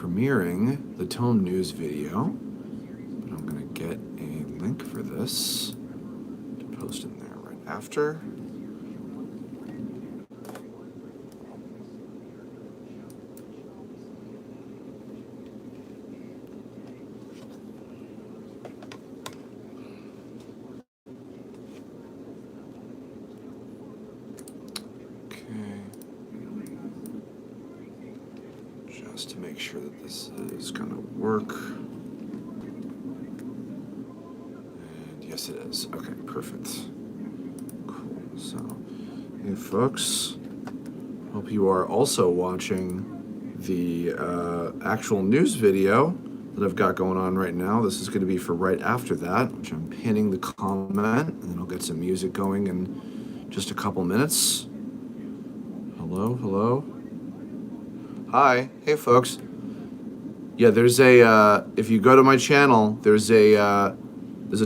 premiering the TOME news video, but I'm going to get a link for this to post in there right after. Just to make sure that this is going to work. And yes, it is. Okay, perfect. Cool. So, hey, folks. Hope you are also watching the actual news video that I've got going on right now. This is going to be for right after that, which I'm pinning the comment, and then I'll get some music going in just a couple minutes. Hello, hello. Hi, hey folks. Yeah, there's a if you go to my channel, there's a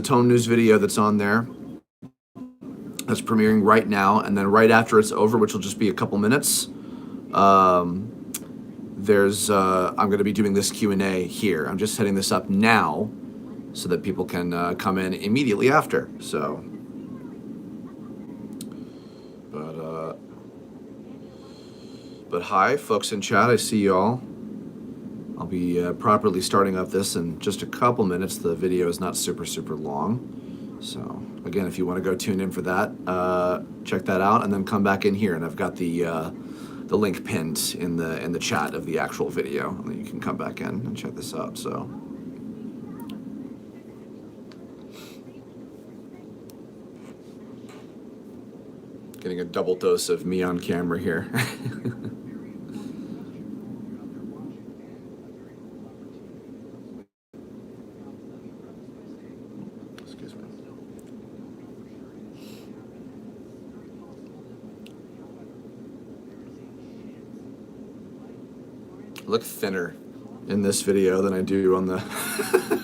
TOME news video that's on there that's premiering right now, and then right after it's over, which will just be a couple minutes, there's I'm going to be doing this Q&A here. I'm just setting this up now so that people can come in immediately after. So, but hi, folks in chat. I see y'all. I'll be properly starting up this in just a couple minutes. The video is not super long. So again, if you want to go tune in for that, check that out, and then come back in here. And I've got the link pinned in the chat of the actual video, and then you can come back in and check this out. So. Getting a double dose of me on camera here. Excuse me. I look thinner in this video than I do on the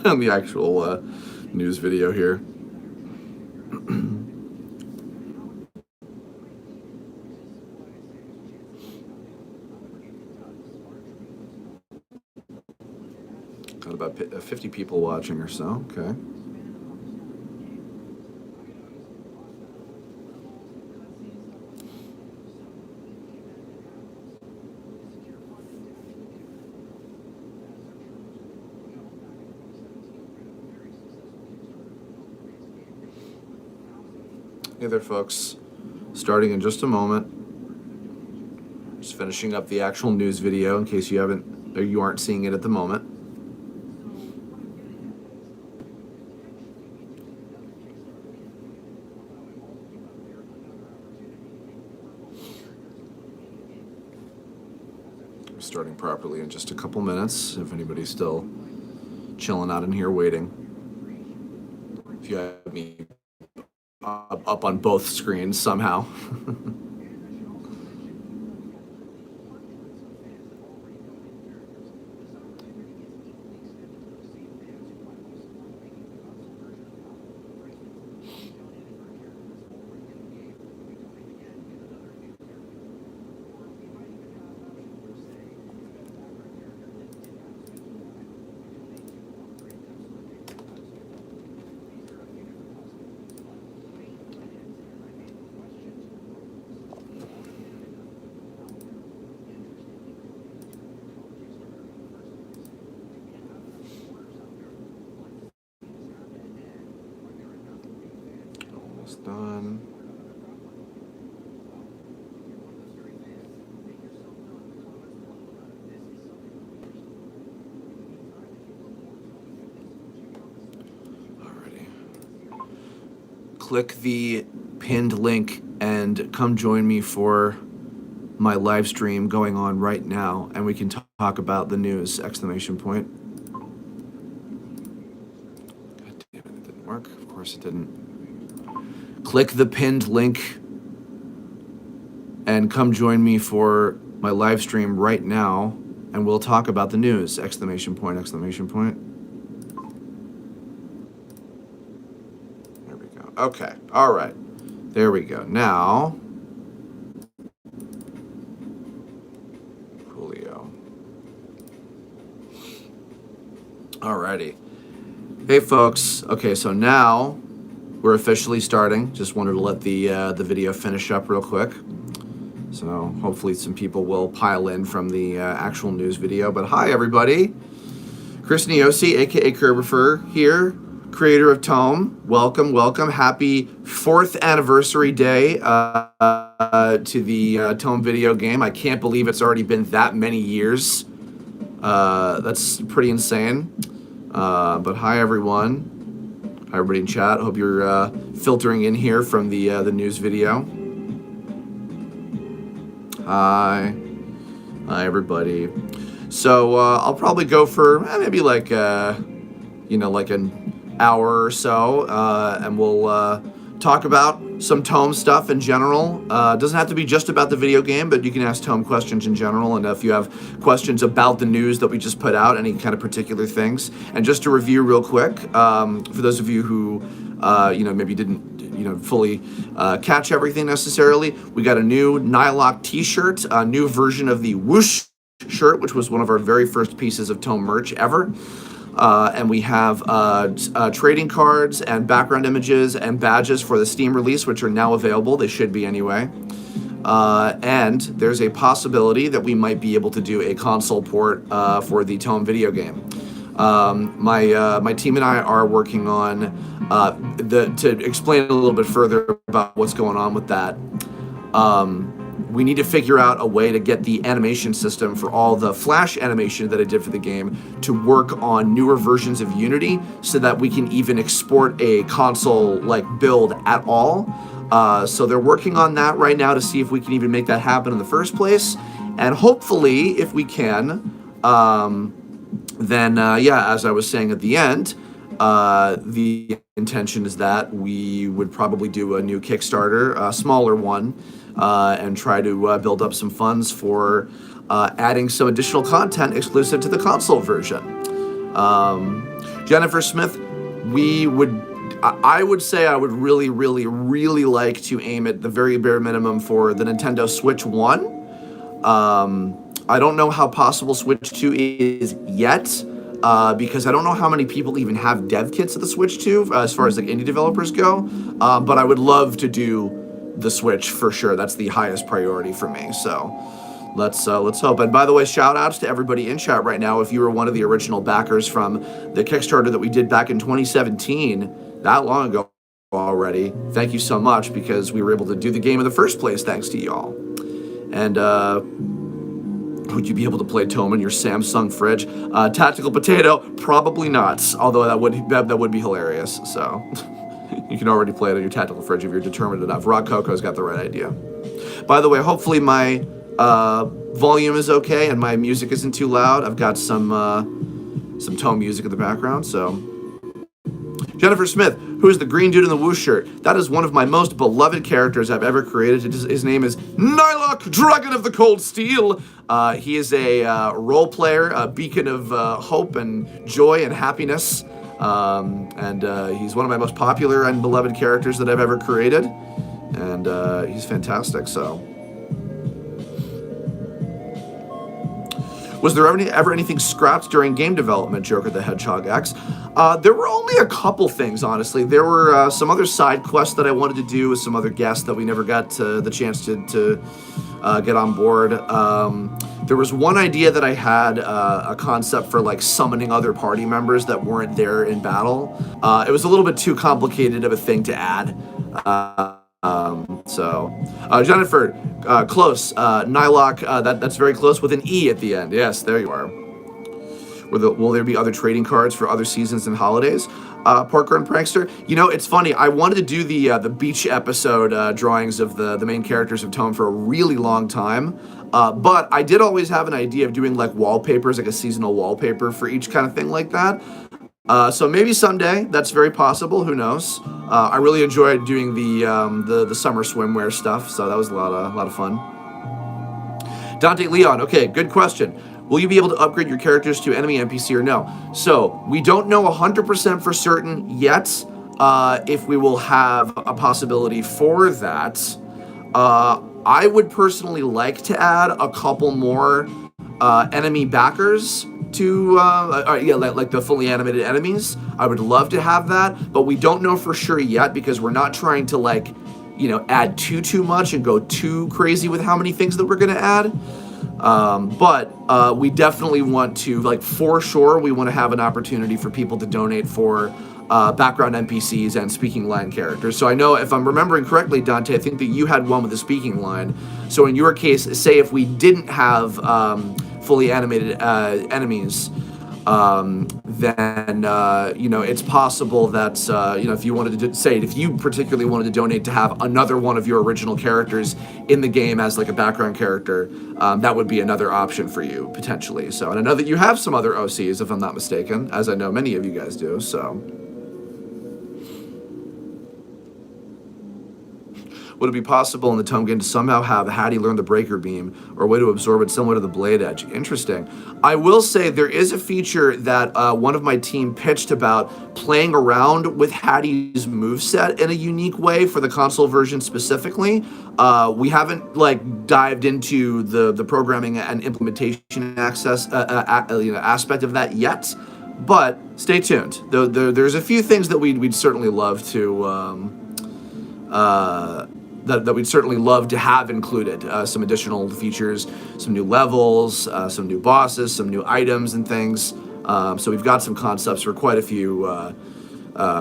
on the actual news video here. Got about 50 people watching or so. Okay. Hey there, folks. Starting in just a moment. Just finishing up the actual news video in case you haven't or you aren't seeing it at the moment. Starting properly in just a couple minutes, if anybody's still chilling out in here waiting. If you have me up on both screens somehow. Done. Alrighty. Click the pinned link and come join me for my live stream going on right now, and we can talk about the news! Exclamation point. God damn it, it didn't work. Of course it didn't. Click the pinned link and come join me for my live stream right now, and we'll talk about the news! Exclamation point, exclamation point. There we go. Okay, all right. There we go. Now, Julio. Alrighty. Hey folks. Okay, so now we're officially starting. Just wanted to let the video finish up real quick. So hopefully some people will pile in from the actual news video. But hi everybody. Chris Niosi, aka Kirbopher, here, creator of TOME. Welcome, welcome. Happy 4th anniversary day to the TOME video game. I can't believe it's already been that many years. That's pretty insane. But hi everyone. Hi everybody in chat. Hope you're filtering in here from the news video. Hi everybody. So I'll probably go for maybe like like an hour or so, and we'll talk about some TOME stuff in general. Doesn't have to be just about the video game, but you can ask TOME questions in general, and if you have questions about the news that we just put out, any kind of particular things. And just to review real quick, for those of you who maybe didn't fully catch everything necessarily, we got a new Nylock t-shirt, a new version of the Whoosh shirt, which was one of our very first pieces of TOME merch ever. And we have trading cards and background images and badges for the Steam release, which are now available. They should be anyway. And there's a possibility that we might be able to do a console port for the TOME video game. My team and I are working on to explain a little bit further about what's going on with that. We need to figure out a way to get the animation system for all the Flash animation that I did for the game to work on newer versions of Unity so that we can even export a console-like build at all. So they're working on that right now to see if we can even make that happen in the first place. And hopefully, if we can, then as I was saying at the end, the intention is that we would probably do a new Kickstarter, a smaller one, and try to build up some funds for adding some additional content exclusive to the console version. Jennifer Smith, I would say I would really, really, really like to aim at the very bare minimum for the Nintendo Switch 1. I don't know how possible Switch 2 is yet, because I don't know how many people even have dev kits of the Switch 2 as far as like indie developers go. But I would love to do the Switch for sure. That's the highest priority for me. So let's hope. And by the way, shout outs to everybody in chat right now. If you were one of the original backers from the Kickstarter that we did back in 2017, that long ago already, thank you so much, because we were able to do the game in the first place thanks to y'all. And would you be able to play TOME in your Samsung fridge? Tactical Potato, probably not. Although that would be hilarious. So you can already play it on your tactical fridge if you're determined enough. Rock Coco's got the right idea. By the way, hopefully my volume is okay and my music isn't too loud. I've got some TOME music in the background. So Jennifer Smith, who is the green dude in the Whoosh shirt. That is one of my most beloved characters I've ever created. His name is Nylock, Dragon of the Cold Steel. He is a role player, a beacon of hope and joy and happiness. And he's one of my most popular and beloved characters that I've ever created. And he's fantastic, so. Was there ever anything scrapped during game development, Joker the Hedgehog X? There were only a couple things, honestly. There were some other side quests that I wanted to do with some other guests that we never got the chance to get on board. There was one idea that I had, a concept for like summoning other party members that weren't there in battle. It was a little bit too complicated of a thing to add. Jennifer, close. Nylock, that's very close with an E at the end. Yes, there you are. Will there be other trading cards for other seasons and holidays? Parker and Prankster. You know, it's funny. I wanted to do the beach episode drawings of the main characters of TOME for a really long time. But I did always have an idea of doing like wallpapers, like a seasonal wallpaper for each kind of thing like that. So maybe someday, that's very possible. Who knows? I really enjoyed doing the summer swimwear stuff, so that was a lot of fun. Dante Leon, okay, good question. Will you be able to upgrade your characters to enemy NPC or no? So we don't know 100% for certain yet if we will have a possibility for that. I would personally like to add a couple more enemy backers to, yeah, like the fully animated enemies. I would love to have that, but we don't know for sure yet because we're not trying to like, you know, add too much and go too crazy with how many things that we're going to add. But we definitely want to, like, for sure, we want to have an opportunity for people to donate for background NPCs and speaking line characters. So I know, if I'm remembering correctly, Dante, I think that you had one with a speaking line. So in your case, say if we didn't have fully animated enemies, then you know, it's possible that you know, if you wanted to say, if you particularly wanted to donate to have another one of your original characters in the game as like a background character, that would be another option for you potentially. So, and I know that you have some other OCs, if I'm not mistaken, as I know many of you guys do. So, would it be possible in the Tome game to somehow have Hattie learn the breaker beam or a way to absorb it similar to the blade edge? Interesting. I will say there is a feature that one of my team pitched about playing around with Hattie's moveset in a unique way for the console version specifically. We haven't like dived into the programming and implementation access you know, aspect of that yet, but stay tuned. There's a few things that we'd certainly love to that we'd certainly love to have included. Some additional features, some new levels, some new bosses, some new items and things. So we've got some concepts for quite a few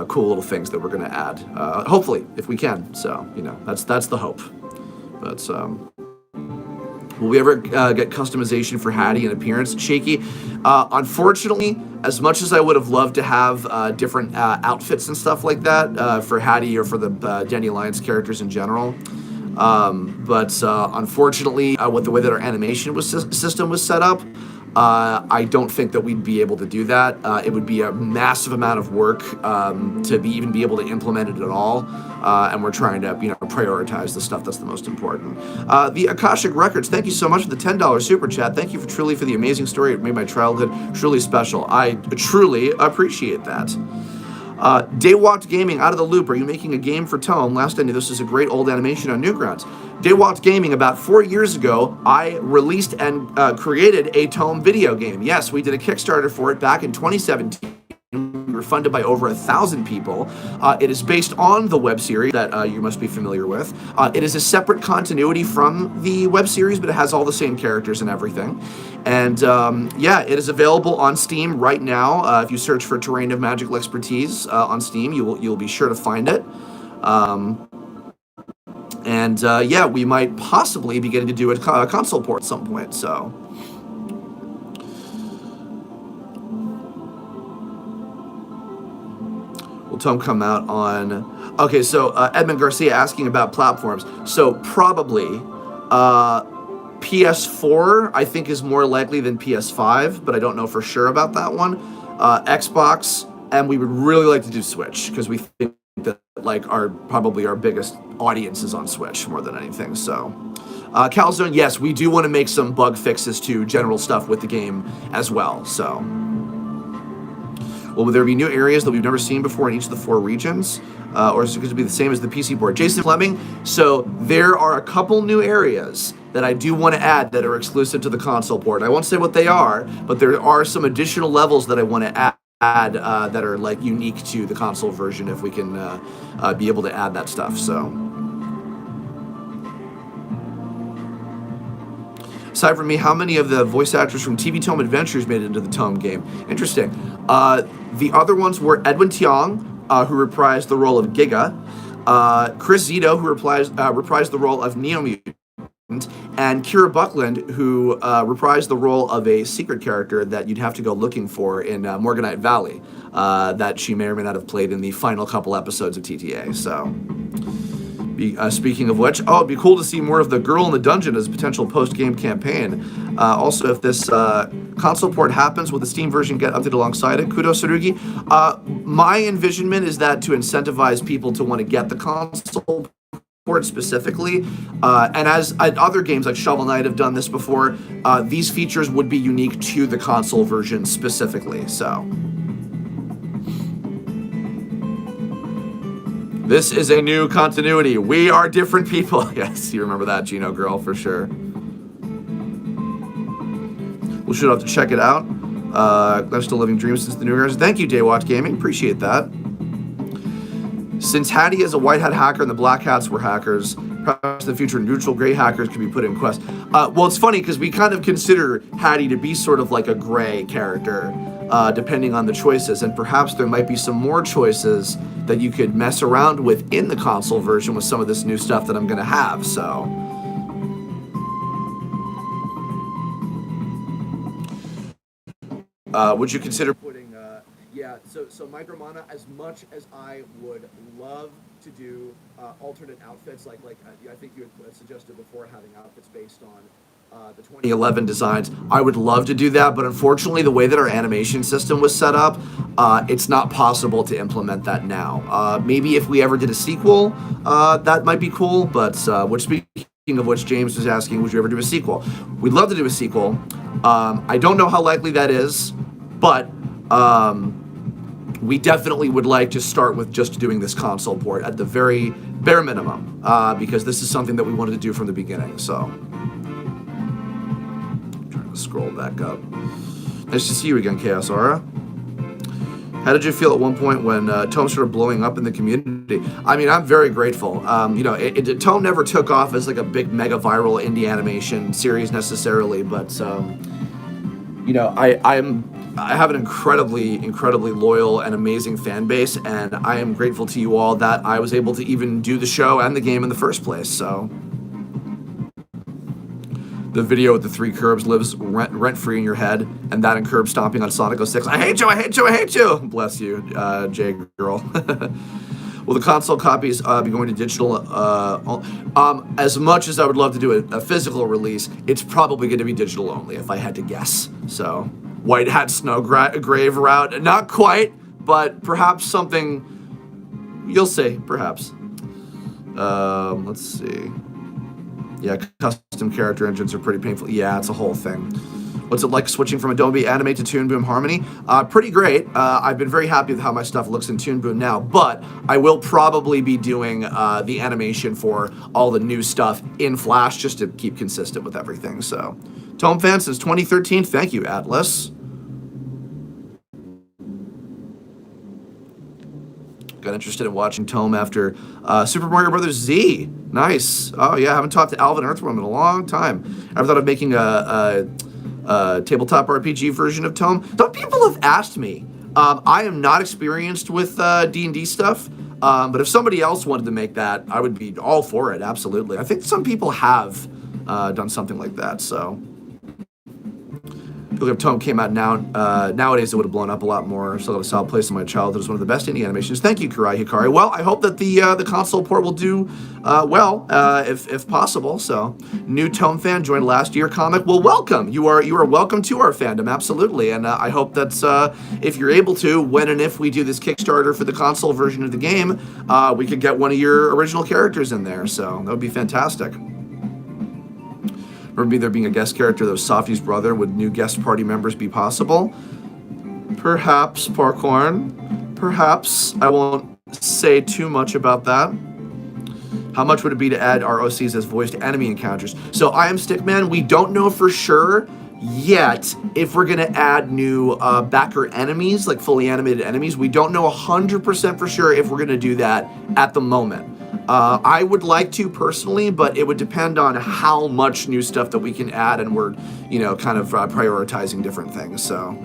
cool little things that we're going to add. Hopefully, if we can. So, you know, that's the hope. But will we ever get customization for Hattie and appearance? Shaky. Unfortunately, as much as I would have loved to have different outfits and stuff like that for Hattie or for the Danny Alliance characters in general, but unfortunately, with the way that our animation system was set up, I don't think that we'd be able to do that. It would be a massive amount of work to even be able to implement it at all. And we're trying to, you know, prioritize the stuff that's the most important. The Akashic Records, thank you so much for the $10 super chat. Thank you for the amazing story. It made my childhood truly special. I truly appreciate that. Daywalked Gaming, out of the loop. Are you making a game for Tome? Last I knew, this is a great old animation on Newgrounds. Daywalked Gaming, about 4 years ago, I released and created a Tome video game. Yes, we did a Kickstarter for it back in 2017. We were funded by over 1,000 people. It is based on the web series that you must be familiar with. It is a separate continuity from the web series, but it has all the same characters and everything. And yeah, it is available on Steam right now. If you search for Terrain of Magical Expertise on Steam, you'll be sure to find it. And yeah, we might possibly be getting to do a console port at some point. So. Will Tome come out on... Okay, so Edmund Garcia asking about platforms. So probably PS4, I think, is more likely than PS5, but I don't know for sure about that one. Xbox, and we would really like to do Switch, because we think that like probably our biggest audience is on Switch more than anything. So Calzone, yes, we do want to make some bug fixes to general stuff with the game as well. So... Will there be new areas that we've never seen before in each of the 4 regions? Or is it going to be the same as the PC board? Jason Fleming, so there are a couple new areas that I do want to add that are exclusive to the console port. I won't say what they are, but there are some additional levels that I want to add that are like unique to the console version if we can be able to add that stuff. So. Aside from me, how many of the voice actors from TV Tome Adventures made it into the Tome game? Interesting. The other ones were Edwin Tiong, who reprised the role of Giga, Chris Zito, who reprised the role of Neo Mutant, and Kira Buckland, who reprised the role of a secret character that you'd have to go looking for in Morganite Valley, that she may or may not have played in the final couple episodes of TTA. So... speaking of which, it'd be cool to see more of the Girl in the Dungeon as a potential post-game campaign. Also, if this console port happens, will the Steam version get updated alongside it? Kudos, Sarugi. My envisionment is that to incentivize people to want to get the console port specifically, and as other games like Shovel Knight have done this before, these features would be unique to the console version specifically, so... This is a new continuity. We are different people. Yes, you remember that, Gino girl, for sure. We'll should have to check it out. I'm still living dreams since the new years. Thank you, Daywatch Gaming. Appreciate that. Since Hattie is a white hat hacker and the black hats were hackers, perhaps in the future neutral gray hackers could be put in quest. Well, it's funny because we kind of consider Hattie to be sort of like a gray character, depending on the choices, and perhaps there might be some more choices that you could mess around with in the console version with some of this new stuff that I'm going to have, so... would you consider putting, yeah, so Micromana, as much as I would love to do alternate outfits, like I think you had suggested before, having outfits based on the 2011 designs, I would love to do that, but unfortunately the way that our animation system was set up, it's not possible to implement that now. Maybe if we ever did a sequel, that might be cool, but speaking of which, James was asking, would you ever do a sequel? We'd love to do a sequel. I don't know how likely that is, but we definitely would like to start with just doing this console port at the very bare minimum, because this is something that we wanted to do from the beginning, so. I'm trying to scroll back up. Nice to see you again, Chaos Aura. How did you feel at one point when TOME started blowing up in the community? I mean, I'm very grateful. TOME never took off as like a big mega viral indie animation series necessarily, but I have an incredibly loyal and amazing fan base, and I am grateful to you all that I was able to even do the show and the game in the first place, so. The video with the 3 Kirbs lives rent-free in your head, and that and Kirb stomping on Sonic 06. I hate you, I hate you, I hate you! Bless you, Jay girl. Will the console copies be going to digital? As much as I would love to do a physical release, it's probably going to be digital only, if I had to guess. So, White Hat Snow Grave route, not quite, but perhaps something, you'll see, perhaps. Let's see. Yeah, custom character engines are pretty painful. Yeah, it's a whole thing. What's it like switching from Adobe Animate to Toon Boom Harmony? Pretty great. I've been very happy with how my stuff looks in Toon Boom now, but I will probably be doing the animation for all the new stuff in Flash just to keep consistent with everything. So, TOME fan since 2013. Thank you, Atlas. Got interested in watching TOME after Super Mario Bros. Z. Nice. Oh yeah, I haven't talked to Alvin Earthworm in a long time. I've thought of making a tabletop RPG version of TOME. Some people have asked me. I am not experienced with D&D stuff, but if somebody else wanted to make that, I would be all for it. Absolutely. I think some people have done something like that. So. If TOME came out now, nowadays it would have blown up a lot more. Still got a solid place in my childhood. It was one of the best indie animations. Thank you, Kurai Hikari. Well, I hope that the console port will do well, if possible. So, new TOME fan joined last year. Comic. Well, welcome. You are welcome to our fandom. Absolutely. And I hope that if you're able to, when and if we do this Kickstarter for the console version of the game, we could get one of your original characters in there. So that would be fantastic. Remember there being a guest character that was Softy's brother. Would new guest party members be possible? Perhaps, Parkorn. Perhaps. I won't say too much about that. How much would it be to add ROCs as voiced enemy encounters? So I Am Stickman, we don't know for sure yet if we're going to add new backer enemies, like fully animated enemies. We don't know 100% for sure if we're going to do that at the moment. I would like to personally, but it would depend on how much new stuff that we can add, and we're, kind of prioritizing different things, so,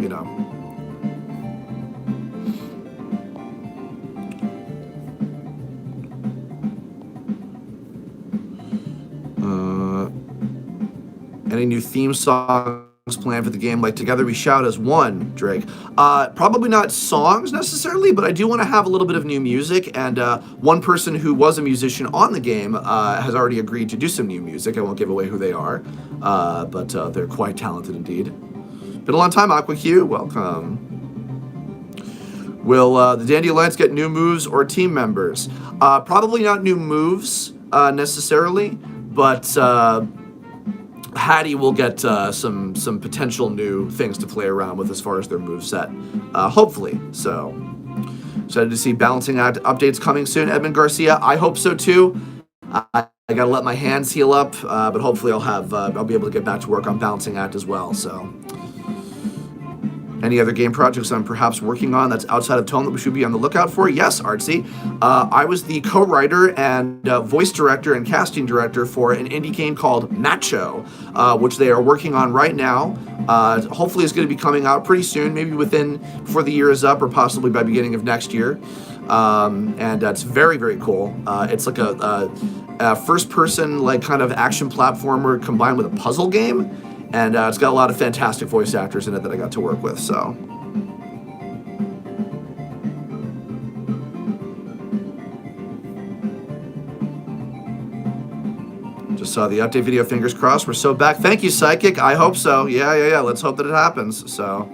Any new theme songs planned for the game, like Together We Shout as One, Drake? Probably not songs necessarily, but I do want to have a little bit of new music, and one person who was a musician on the game has already agreed to do some new music. I won't give away who they are, but they're quite talented indeed. Been a long time, AquaQ. Welcome. Will the Dandelions get new moves or team members? Probably not new moves necessarily, but Hattie will get some potential new things to play around with as far as their moveset, hopefully. So, excited to see Balancing Act updates coming soon. Edmund Garcia, I hope so too. I gotta let my hands heal up, but hopefully I'll be able to get back to work on Balancing Act as well. So, Any other game projects I'm perhaps working on that's outside of Tome that we should be on the lookout for? Yes, Artsy. I was the co-writer and voice director and casting director for an indie game called Macho, which they are working on right now. Hopefully it's going to be coming out pretty soon, maybe before the year is up or possibly by beginning of next year. And it's very, very cool. It's like a first-person like kind of action platformer combined with a puzzle game. And it's got a lot of fantastic voice actors in it that I got to work with, so. Just saw the update video, fingers crossed. We're so back. Thank you, Psychic. I hope so. Yeah. Let's hope that it happens, so.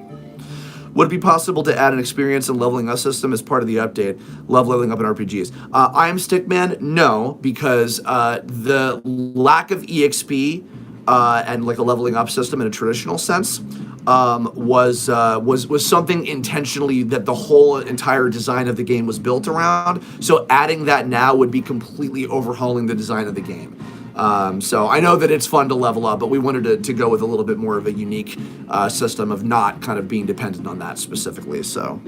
Would it be possible to add an experience and leveling up system as part of the update? Love leveling up in RPGs. I am Stickman, no, because the lack of EXP and like a leveling up system in a traditional sense was something intentionally that the whole entire design of the game was built around. So adding that now would be completely overhauling the design of the game. So I know that it's fun to level up, but we wanted to go with a little bit more of a unique system of not kind of being dependent on that specifically. So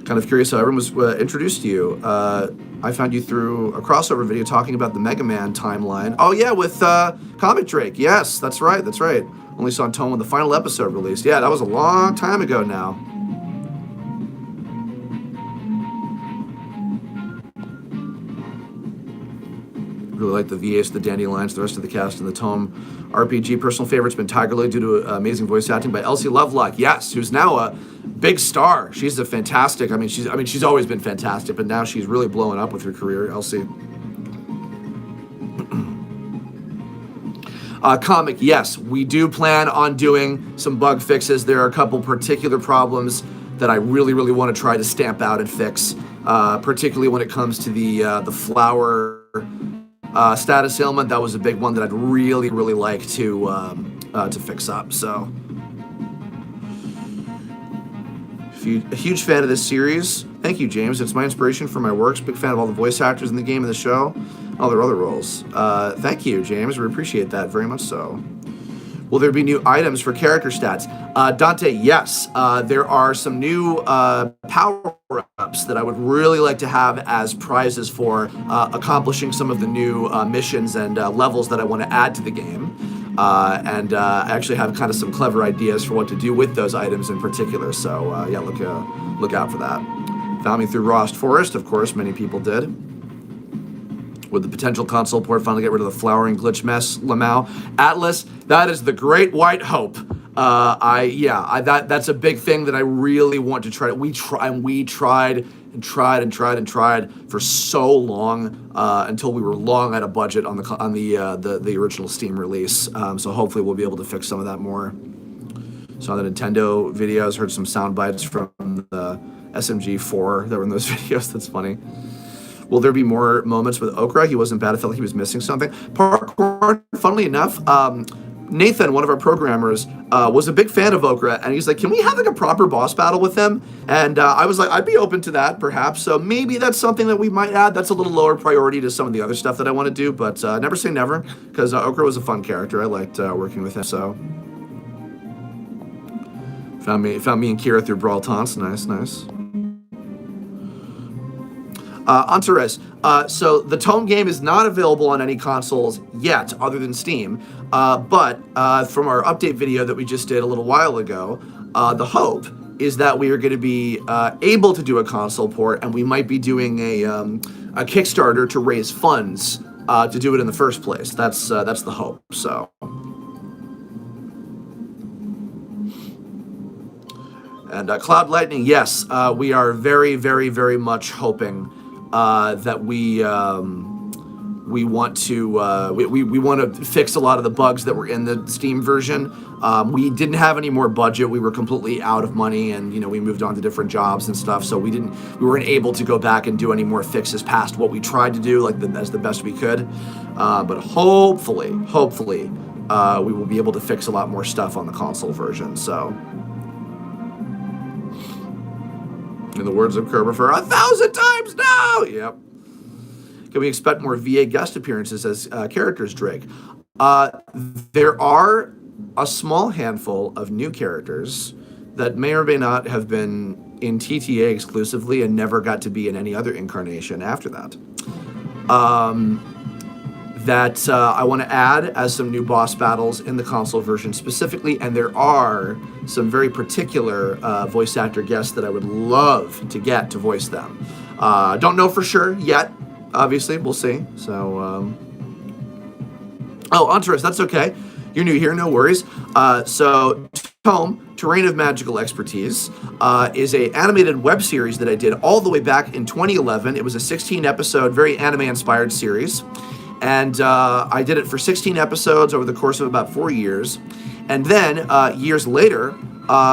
kind of curious how everyone was introduced to you. I found you through a crossover video talking about the Mega Man timeline. Oh yeah, with Comic Drake. Yes, that's right. Only saw Tome when the final episode released. Yeah, that was a long time ago now. Really like the VAs, the Dandelions, the rest of the cast in the Tome RPG. Personal favorite's been Tiger Lily due to amazing voice acting by Elsie Lovelock. Yes, who's now a big star. She's a fantastic. She's always been fantastic, but now she's really blowing up with her career. Elsie. Comic, yes, we do plan on doing some bug fixes. There are a couple particular problems that I really, really want to try to stamp out and fix, particularly when it comes to the flower status ailment. That was a big one that I'd really, really like to fix up. So, a huge fan of this series. Thank you, James. It's my inspiration for my works. Big fan of all the voice actors in the game and the show, all their other roles. Thank you, James. We appreciate that very much so. Will there be new items for character stats? Dante, yes. There are some new power-ups that I would really like to have as prizes for accomplishing some of the new missions and levels that I want to add to the game. And I actually have kind of some clever ideas for what to do with those items in particular. So yeah, look out for that. Found me through Rost Forest, of course, many people did. Would the potential console port finally get rid of the flowering glitch mess, Lamau? Atlas, that is the great white hope. That's a big thing that I really want to try. We tried for so long until we were long out of budget on the original Steam release. So hopefully we'll be able to fix some of that more. Saw the Nintendo videos, heard some sound bites from the SMG4 that were in those videos. That's funny. Will there be more moments with Okra? He wasn't bad. I felt like he was missing something. Parkour, funnily enough, Nathan, one of our programmers, was a big fan of Okra, and he's like, can we have like a proper boss battle with him? And I was like, I'd be open to that, perhaps. So maybe that's something that we might add. That's a little lower priority to some of the other stuff that I want to do, but never say never, because Okra was a fun character. I liked working with him, so. Found me and Kira through Brawl Taunts. Nice. Antares, so the Tome game is not available on any consoles yet, other than Steam. But from our update video that we just did a little while ago, the hope is that we are going to be able to do a console port, and we might be doing a Kickstarter to raise funds to do it in the first place. That's the hope. So. And Cloud Lightning, yes, we are very, very, very much hoping that we want to fix a lot of the bugs that were in the Steam version. We didn't have any more budget. We were completely out of money, and we moved on to different jobs and stuff. So we weren't able to go back and do any more fixes past what we tried to do, as the best we could. But hopefully, we will be able to fix a lot more stuff on the console version. So. In the words of Kirbopher, 1,000 times now! Yep. Can we expect more VA guest appearances as characters, Drake? There are a small handful of new characters that may or may not have been in TTA exclusively and never got to be in any other incarnation after that. That I want to add as some new boss battles in the console version specifically, and there are some very particular voice actor guests that I would love to get to voice them. Don't know for sure yet, obviously, we'll see. So, oh, Antares, that's okay. You're new here, no worries. So, TOME, Terrain of Magical Expertise, is a animated web series that I did all the way back in 2011. It was a 16-episode, very anime-inspired series. And I did it for 16 episodes over the course of about 4 years. And then, years later,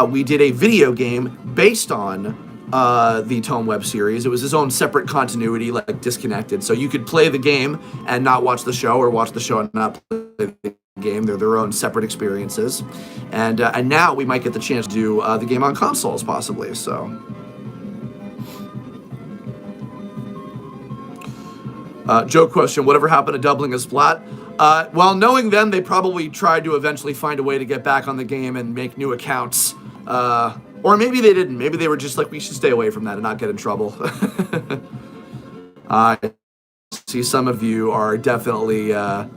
we did a video game based on the TOME web series. It was its own separate continuity, like disconnected. So you could play the game and not watch the show, or watch the show and not play the game. They're their own separate experiences. And now we might get the chance to do the game on consoles, possibly. So... joke question, whatever happened to doubling a Splat? Well, knowing them, they probably tried to eventually find a way to get back on the game and make new accounts. Or maybe they didn't. Maybe they were just like, we should stay away from that and not get in trouble. I see some of you are definitely old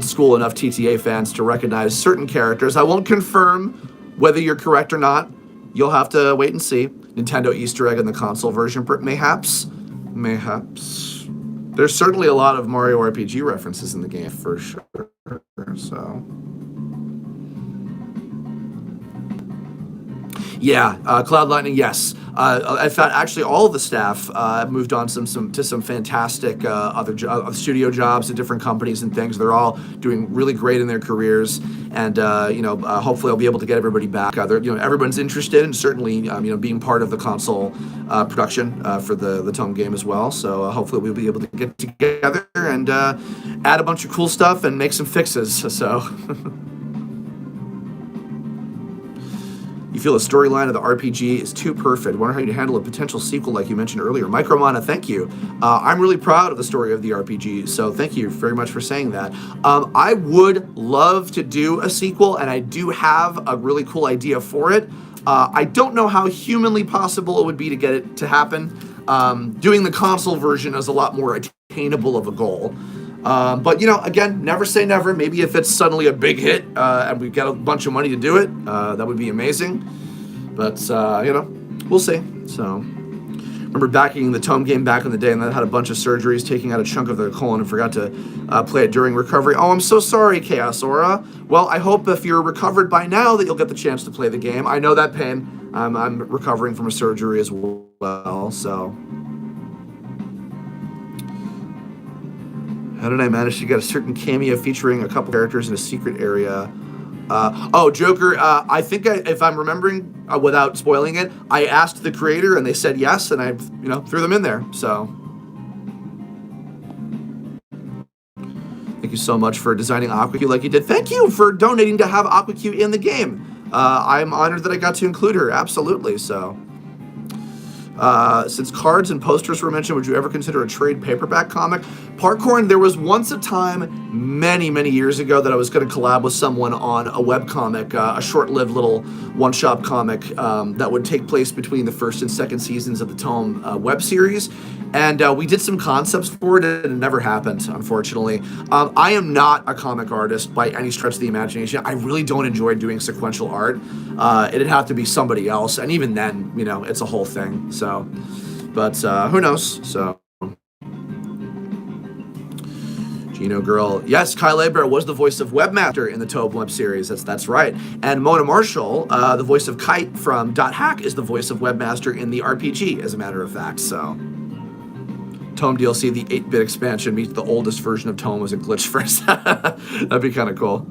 school enough TTA fans to recognize certain characters. I won't confirm whether you're correct or not. You'll have to wait and see. Nintendo Easter egg in the console version, mayhaps. Mayhaps. There's certainly a lot of Mario RPG references in the game, for sure. So, yeah, Cloud Lightning, yes. I found actually all of the staff moved on to some fantastic other studio jobs at different companies and things. They're all doing really great in their careers, and hopefully I'll be able to get everybody back. Everyone's interested in certainly being part of the console production for the TOME game as well. So hopefully we'll be able to get together and add a bunch of cool stuff and make some fixes. So. You feel the storyline of the RPG is too perfect. Wonder how you'd handle a potential sequel like you mentioned earlier. Micromana, thank you. I'm really proud of the story of the RPG, so thank you very much for saying that. I would love to do a sequel, and I do have a really cool idea for it. I don't know how humanly possible it would be to get it to happen. Doing the console version is a lot more attainable of a goal. But, again, never say never. Maybe if it's suddenly a big hit and we get a bunch of money to do it, that would be amazing. But, we'll see. So, remember backing the TOME game back in the day, and that had a bunch of surgeries, taking out a chunk of the colon, and forgot to play it during recovery. Oh, I'm so sorry, Chaos Aura. Well, I hope if you're recovered by now that you'll get the chance to play the game. I know that pain. I'm recovering from a surgery as well, so... How did I manage to get a certain cameo featuring a couple characters in a secret area? Joker, I think if I'm remembering without spoiling it, I asked the creator and they said yes, and I, threw them in there. So, thank you so much for designing Aquacue like you did. Thank you for donating to have Aquacue in the game. I'm honored that I got to include her. Absolutely. So. Since cards and posters were mentioned, would you ever consider a trade paperback comic? Parkorn, there was once a time, many, many years ago, that I was going to collab with someone on a webcomic, a short-lived little one-shot comic that would take place between the first and second seasons of the TOME web series. And we did some concepts for it, and it never happened, unfortunately. I am not a comic artist by any stretch of the imagination. I really don't enjoy doing sequential art. It'd have to be somebody else, and even then, it's a whole thing. So, but who knows? So, Gino Girl, yes, Kyle Aber was the voice of Webmaster in the TOME web series. That's right. And Mona Marshall, the voice of Kite from .hack, is the voice of Webmaster in the RPG, as a matter of fact. So. TOME DLC, the 8-bit expansion, meets the oldest version of TOME as a glitch first. That'd be kind of cool.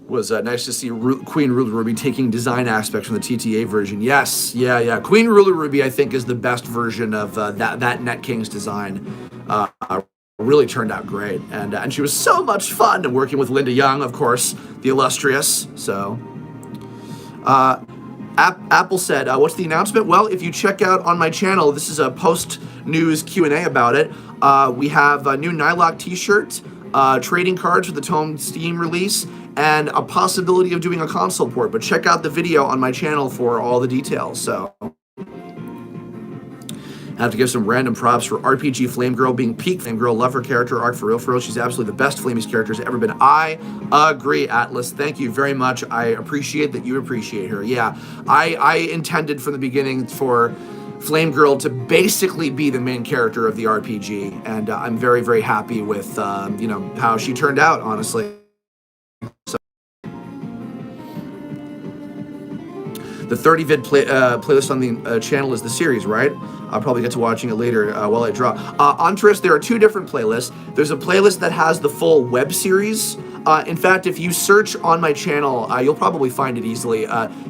Was nice to see Queen Ruler Ruby taking design aspects from the TTA version. Yes, yeah. Queen Ruler Ruby, I think, is the best version of that Net King's design. Really turned out great, and she was so much fun. And working with Linda Young, of course, the illustrious. So. Apple said, what's the announcement? Well, if you check out on my channel, this is a post-news Q&A about it. We have a new Nylock t-shirt, trading cards for the Tome Steam release, and a possibility of doing a console port. But check out the video on my channel for all the details. So I have to give some random props for RPG Flame Girl being peak Flame Girl. Love her character arc for real. She's absolutely the best Flamies character has ever been. I agree, Atlas. Thank you very much. I appreciate that you appreciate her. Yeah, I intended from the beginning for Flame Girl to basically be the main character of the RPG, and I'm very, very happy with how she turned out, honestly. So, the 30 vid playlist on the channel is the series, right? I'll probably get to watching it later while I draw. On Twist, there are two different playlists. There's a playlist that has the full web series. In fact, if you search on my channel, you'll probably find it easily.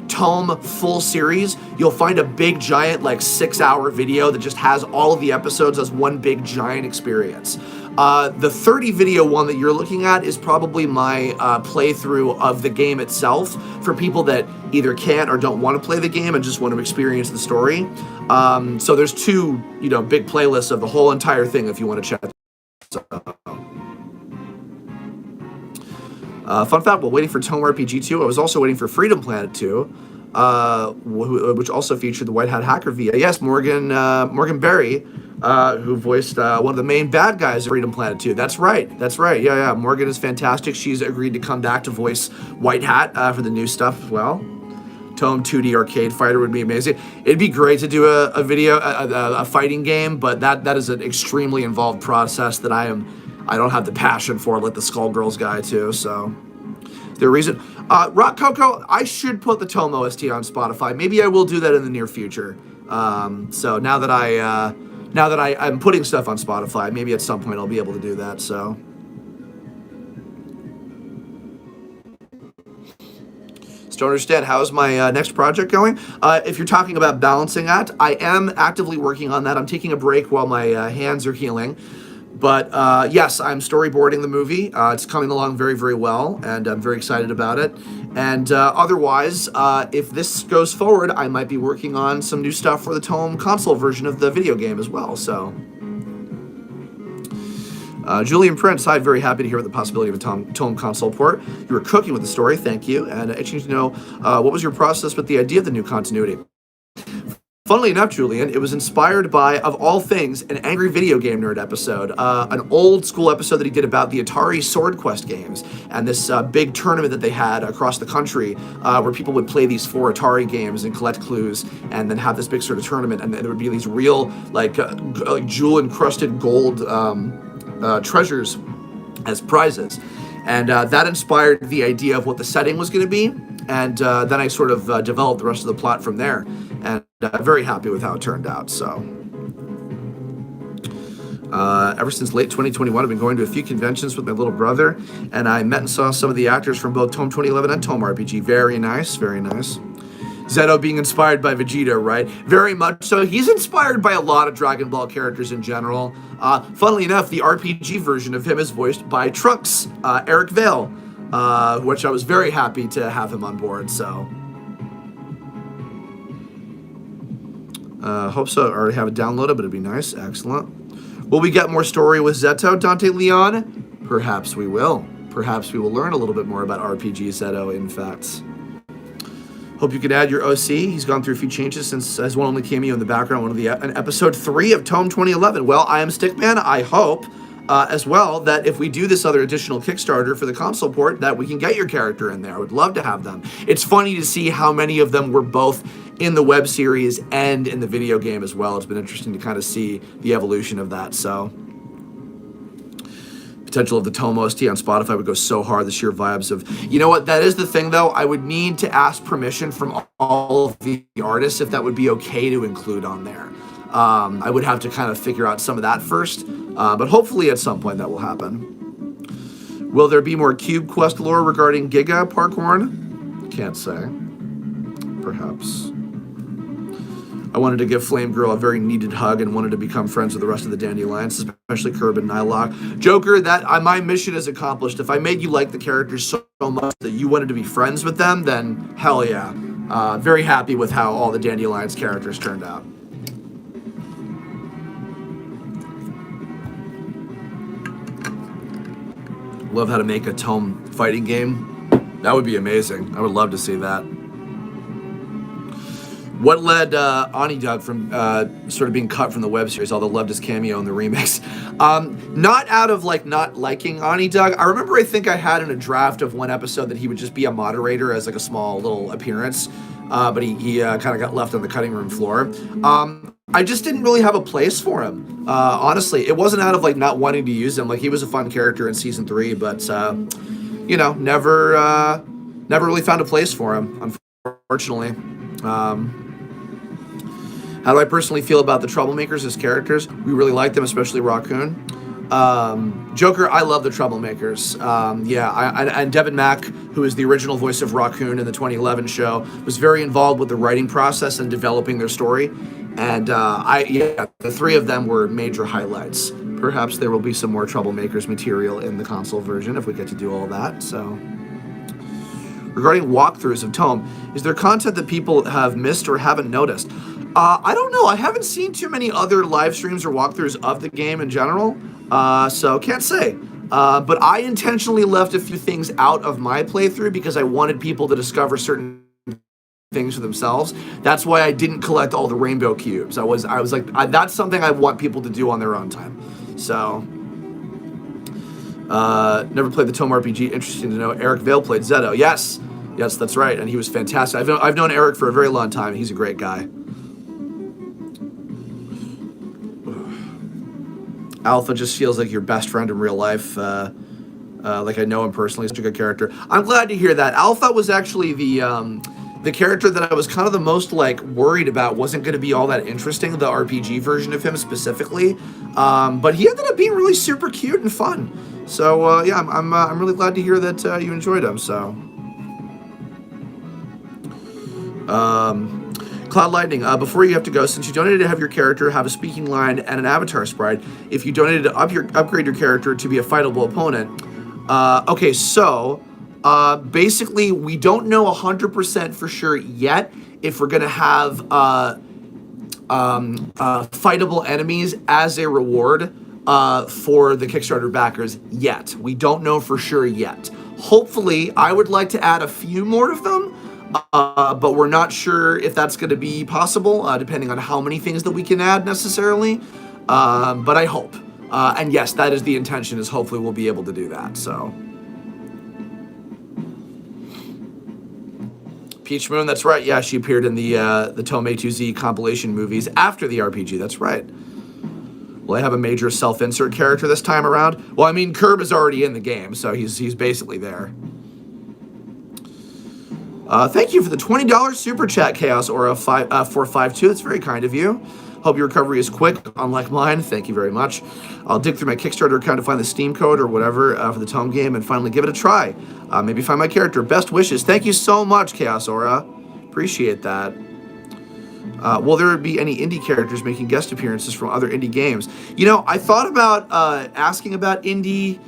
Tome full series. You'll find a big giant, like 6-hour video that just has all of the episodes as one big giant experience. The 30 video one that you're looking at is probably my playthrough of the game itself for people that either can't or don't want to play the game and just want to experience the story. So there's two, big playlists of the whole entire thing if you want to check. Fun fact, while waiting for Tome RPG 2, I was also waiting for Freedom Planet 2, which also featured the White Hat Hacker VA. Yes, Morgan Berry, who voiced one of the main bad guys of Freedom Planet 2. That's right. Yeah. Morgan is fantastic. She's agreed to come back to voice White Hat for the new stuff as well. Tome 2D Arcade Fighter would be amazing. It'd be great to do a fighting game, but that is an extremely involved process that I don't have the passion for, like the Skullgirls guy too. So the reason, Rock Coco, I should put the Tome OST on Spotify. Maybe I will do that in the near future. So now that I'm putting stuff on Spotify, maybe at some point I'll be able to do that. So. Don't understand, how's my next project going? If you're talking about balancing act, I am actively working on that. I'm taking a break while my hands are healing. But yes, I'm storyboarding the movie. It's coming along very, very well, and I'm very excited about it. And otherwise, if this goes forward, I might be working on some new stuff for the Tome console version of the video game as well. So. Julian Prince, hi, very happy to hear about the possibility of a Tome console port. You were cooking with the story, thank you. And itching to know, what was your process with the idea of the new continuity? Funnily enough, Julian, it was inspired by, of all things, an Angry Video Game Nerd episode, an old school episode that he did about the Atari Sword Quest games, and this big tournament that they had across the country where people would play these 4 Atari games and collect clues, and then have this big sort of tournament, and there would be these real, like jewel-encrusted gold treasures as prizes. And that inspired the idea of what the setting was going to be, and then I sort of developed the rest of the plot from there, and very happy with how it turned out. So ever since late 2021, I've been going to a few conventions with my little brother, and I met and saw some of the actors from both Tome 2011 and Tome RPG. Very nice, very nice. Zeto being inspired by Vegeta, right? Very much so. He's inspired by a lot of Dragon Ball characters in general. Funnily enough, the RPG version of him is voiced by Trunks, Eric Vale, which I was very happy to have him on board, so. Hope so. I already have it downloaded, but it'd be nice. Excellent. Will we get more story with Zeto, Dante Leon? Perhaps we will. Perhaps we will learn a little bit more about RPG Zeto, in fact. Hope you can add your OC. He's gone through a few changes since his one only cameo in the background, in episode 3 of Tome 2011. Well, I am Stickman. I hope as well that if we do this other additional Kickstarter for the console port, that we can get your character in there. I would love to have them. It's funny to see how many of them were both in the web series and in the video game as well. It's been interesting to kind of see the evolution of that. So. Potential of the Tome OST on Spotify would go so hard, the sheer vibes of, you know what, that is the thing though, I would need to ask permission from all of the artists if that would be okay to include on there. I would have to kind of figure out some of that first, but hopefully at some point that will happen. Will there be more Cube Quest lore regarding Giga Parkhorn? Can't say. Perhaps. I wanted to give Flame Girl a very needed hug and wanted to become friends with the rest of the Dandelions, especially Curb and Nylock. Joker, my mission is accomplished. If I made you like the characters so much that you wanted to be friends with them, then hell yeah. very happy with how all the Dandelions characters turned out. Love how to make a Tome fighting game. That would be amazing. I would love to see that. What led Ani Doug from sort of being cut from the web series, although loved his cameo in the remix? Not out of like not liking Ani Doug. I remember I think I had in a draft of one episode that he would just be a moderator as like a small little appearance, but he kind of got left on the cutting room floor. I just didn't really have a place for him. Honestly, it wasn't out of like not wanting to use him. Like he was a fun character in season 3, but you know, never really found a place for him, unfortunately. How do I personally feel about the Troublemakers as characters? We really like them, especially Raccoon. Joker, I love the Troublemakers. And Devin Mack, who is the original voice of Raccoon in the 2011 show, was very involved with the writing process and developing their story. And the 3 of them were major highlights. Perhaps there will be some more Troublemakers material in the console version if we get to do all that. So, regarding walkthroughs of Tome, is there content that people have missed or haven't noticed? I don't know. I haven't seen too many other live streams or walkthroughs of the game in general, so can't say. But I intentionally left a few things out of my playthrough because I wanted people to discover certain things for themselves. That's why I didn't collect all the rainbow cubes. I was like, that's something I want people to do on their own time. So, never played the Tome RPG. Interesting to know. Eric Vale played Zeto. Yes, that's right, and he was fantastic. I've known Eric for a very long time. He's a great guy. Alpha just feels like your best friend in real life. Like I know him personally. Such a good character. I'm glad to hear that. Alpha was actually the character that I was kind of the most like worried about wasn't going to be all that interesting. The RPG version of him specifically, but he ended up being really super cute and fun. So yeah, I'm really glad to hear that you enjoyed him. So. Cloud Lightning, before you have to go, since you donated to have your character have a speaking line and an avatar sprite, if you donated to upgrade your character to be a fightable opponent, okay, so basically we don't know 100% for sure yet if we're going to have fightable enemies as a reward for the Kickstarter backers yet. We don't know for sure yet. Hopefully, I would like to add a few more of them. But we're not sure if that's going to be possible, depending on how many things that we can add necessarily. But I hope. And yes, that is the intention, is hopefully we'll be able to do that. So, Peach Moon, that's right. Yeah, she appeared in the Tome A2Z compilation movies after the RPG. That's right. Will I have a major self-insert character this time around? Well, I mean, Kirb is already in the game, so he's basically there. Thank you for the $20 super chat, Chaos Aura 452. That's very kind of you. Hope your recovery is quick, unlike mine. Thank you very much. I'll dig through my Kickstarter account to find the Steam code or whatever for the Tome game and finally give it a try. Maybe find my character. Best wishes. Thank you so much, Chaos Aura. Appreciate that. Will there be any indie characters making guest appearances from other indie games? You know, I thought about asking about indie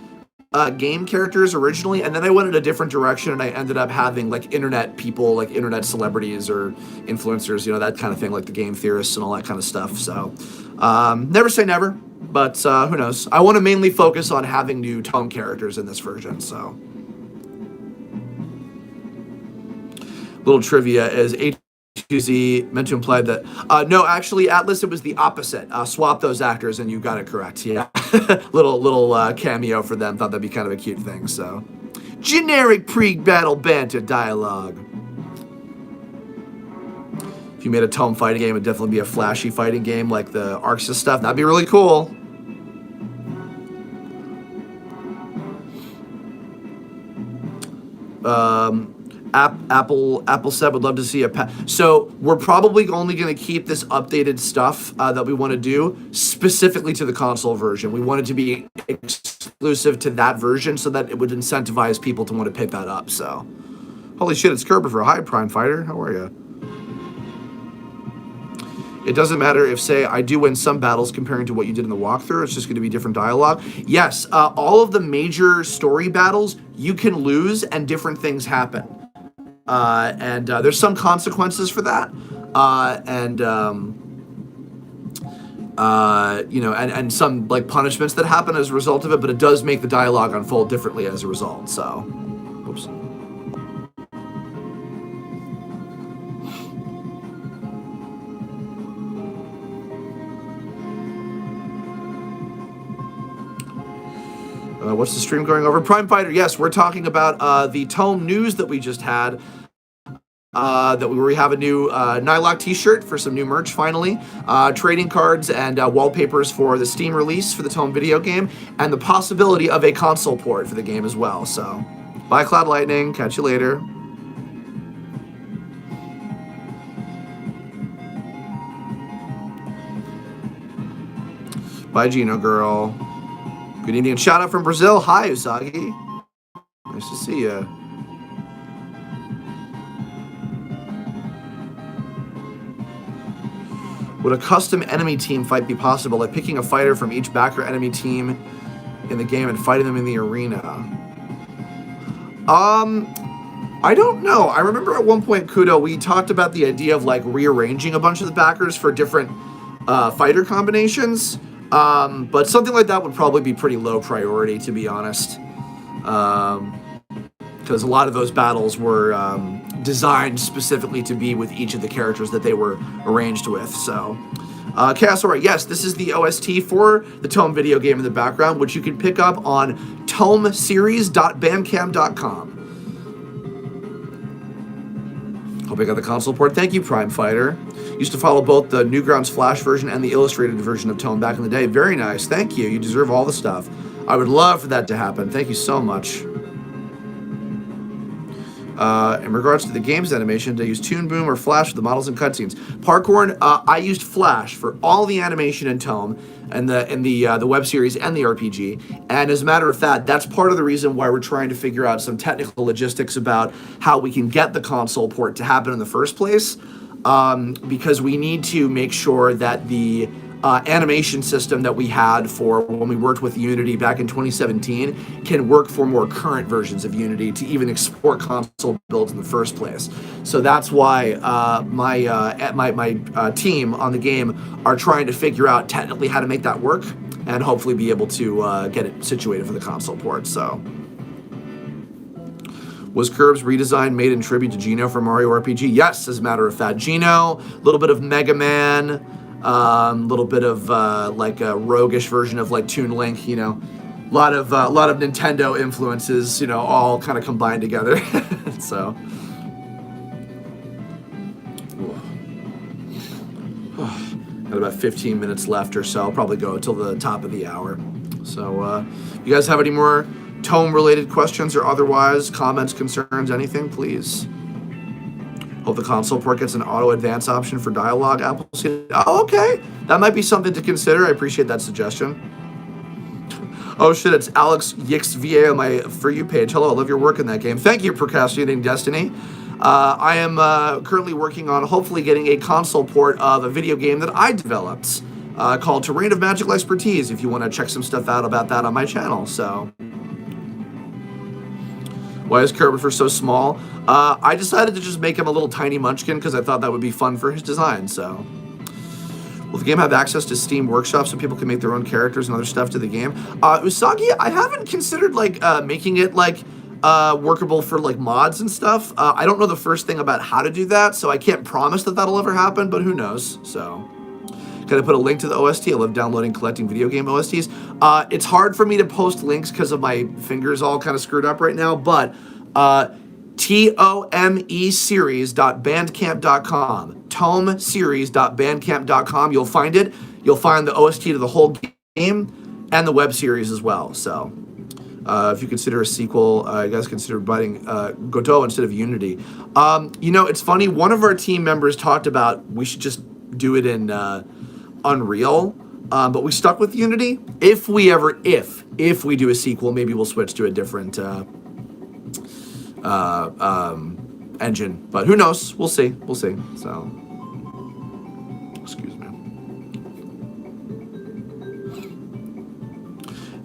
game characters originally, and then I went in a different direction, and I ended up having like internet people, like internet celebrities or influencers, you know, that kind of thing, like the game theorists and all that kind of stuff. So never say never, but who knows. I want to mainly focus on having new Tome characters in this version. So little trivia is A2Z meant to imply that no, actually, Atlas, it was the opposite. Swap those actors and you got it correct. Yeah. little cameo for them. Thought that'd be kind of a cute thing. So generic pre-battle banter dialogue. If you made a Tome fighting game, it'd definitely be a flashy fighting game like the Arxis stuff. That'd be really cool. Apple said would love to see so we're probably only going to keep this updated stuff that we want to do specifically to the console version. We want it to be exclusive to that version so that it would incentivize people to want to pick that up. So, holy shit, it's Kirbopher. Hi, Prime Fighter. How are you? It doesn't matter if, say, I do win some battles comparing to what you did in the walkthrough. It's just going to be different dialogue. Yes, all of the major story battles you can lose and different things happen. and there's some consequences for that, and some like punishments that happen as a result of it, but it does make the dialogue unfold differently as a result. So, oops. What's the stream going over? Prime Fighter, yes, we're talking about the TOME news that we just had. We have a new Nylock t-shirt for some new merch finally, trading cards and wallpapers for the Steam release for the TOME video game, and the possibility of a console port for the game as well. So, bye Cloud Lightning, catch you later. Bye Gino girl. Good evening and shout out from Brazil. Hi Usagi. Nice to see you. Would a custom enemy team fight be possible, like picking a fighter from each backer enemy team in the game and fighting them in the arena? I don't know. I remember at one point, Kudo, we talked about the idea of like rearranging a bunch of the backers for different fighter combinations, but something like that would probably be pretty low priority, to be honest, because a lot of those battles were designed specifically to be with each of the characters that they were arranged with. So, Chaos Aura, yes, this is the OST for the TOME video game in the background, which you can pick up on tomeseries.bandcamp.com. Hope I got the console port. Thank you, Prime Fighter. Used to follow both the Newgrounds Flash version and the illustrated version of TOME back in the day. Very nice. Thank you. You deserve all the stuff. I would love for that to happen. Thank you so much. In regards to the game's animation, did I use Toon Boom or Flash for the models and cutscenes? Parkorn, I used Flash for all the animation in TOME and the web series and the RPG. And as a matter of fact, that's part of the reason why we're trying to figure out some technical logistics about how we can get the console port to happen in the first place. Because we need to make sure that the animation system that we had for when we worked with Unity back in 2017 can work for more current versions of Unity to even export console builds in the first place. So that's why my team on the game are trying to figure out technically how to make that work and hopefully be able to get it situated for the console port. So, was Kirb's redesign made in tribute to Geno from Mario RPG? Yes, as a matter of fact. Geno, a little bit of Mega Man, a little bit of like a roguish version of like Toon Link, you know, a lot of Nintendo influences, you know, all kind of combined together. So, got about 15 minutes left or so. I'll probably go until the top of the hour. So, you guys have any more TOME related questions or otherwise, comments, concerns, anything, please? Hope the console port gets an auto advance option for dialogue. Appleseed. Oh, okay. That might be something to consider. I appreciate that suggestion. Oh shit, it's Alex YixVA on my For You page. Hello, I love your work in that game. Thank you, Procrastinating Destiny. I am currently working on hopefully getting a console port of a video game that I developed called Terrain of Magical Expertise, if you want to check some stuff out about that on my channel. So, why is Kirbopher so small? I decided to just make him a little tiny munchkin because I thought that would be fun for his design. So, will the game have access to Steam Workshop so people can make their own characters and other stuff to the game? Usagi, I haven't considered like making it like workable for like mods and stuff. I don't know the first thing about how to do that, so I can't promise that that'll ever happen, but who knows? So, can I put a link to the OST? I love downloading, collecting video game OSTs. It's hard for me to post links because of my fingers all kind of screwed up right now, but TOME-series.bandcamp.com. TOME-series.bandcamp.com. You'll find it. You'll find the OST to the whole game and the web series as well. So, if you consider a sequel, you guys consider biting Godot instead of Unity. You know, it's funny. One of our team members talked about we should just do it in Unreal, but we stuck with Unity. If we do a sequel, maybe we'll switch to a different engine, but who knows? We'll see. So, excuse me.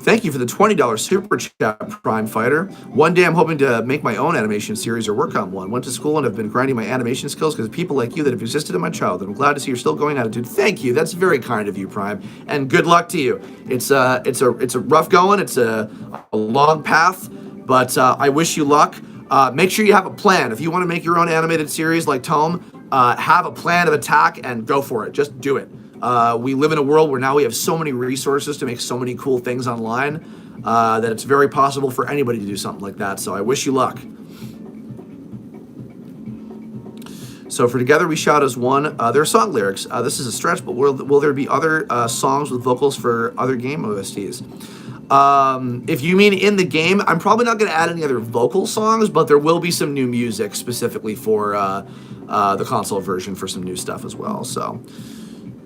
Thank you for the $20 super chat, Prime Fighter. One day I'm hoping to make my own animation series or work on one. Went to school and have been grinding my animation skills because of people like you that have existed in my childhood. I'm glad to see you're still going at it, dude. Thank you. That's very kind of you, Prime. And good luck to you. It's a rough going. It's a long path, but I wish you luck. Make sure you have a plan. If you want to make your own animated series like Tome, have a plan of attack and go for it. Just do it. We live in a world where now we have so many resources to make so many cool things online that it's very possible for anybody to do something like that. So I wish you luck. So for Together We Shout as One, there are song lyrics. This is a stretch, but will there be other songs with vocals for other game OSTs? If you mean in the game, I'm probably not going to add any other vocal songs, but there will be some new music specifically for the console version for some new stuff as well. So,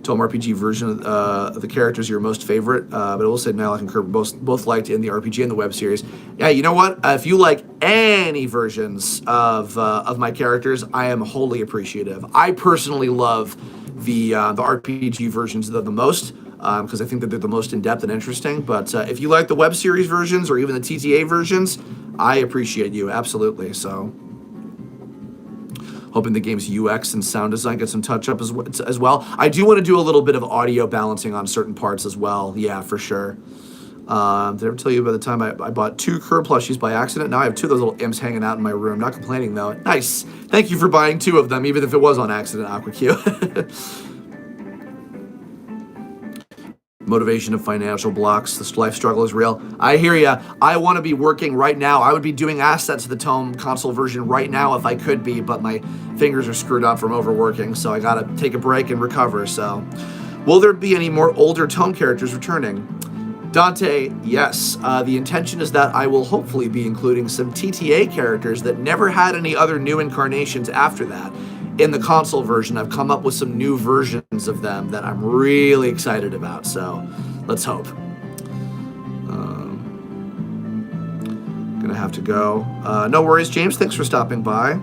Tome RPG version of the characters your most favorite, but I will say Malik and Kirby both liked in the RPG and the web series. Yeah, you know what? If you like any versions of my characters, I am wholly appreciative. I personally love the RPG versions the most. Because I think that they're the most in-depth and interesting. But if you like the web series versions or even the TTA versions, I appreciate you, absolutely. So, hoping the game's UX and sound design get some touch-up as well. I do want to do a little bit of audio balancing on certain parts as well. Yeah, for sure. Did I ever tell you by the time I bought 2 Curb plushies by accident? Now I have 2 of those little imps hanging out in my room. Not complaining, though. Nice. Thank you for buying 2 of them, even if it was on accident, AquaQ. Motivation of financial blocks. This life struggle is real. I hear ya. I want to be working right now. I would be doing assets of the Tome console version right now if I could be, but my fingers are screwed up from overworking, so I gotta take a break and recover. So, will there be any more older Tome characters returning? Dante, yes. The intention is that I will hopefully be including some TTA characters that never had any other new incarnations after that. In the console version, I've come up with some new versions of them that I'm really excited about, so let's hope. Gonna have to go. No worries, James. Thanks for stopping by.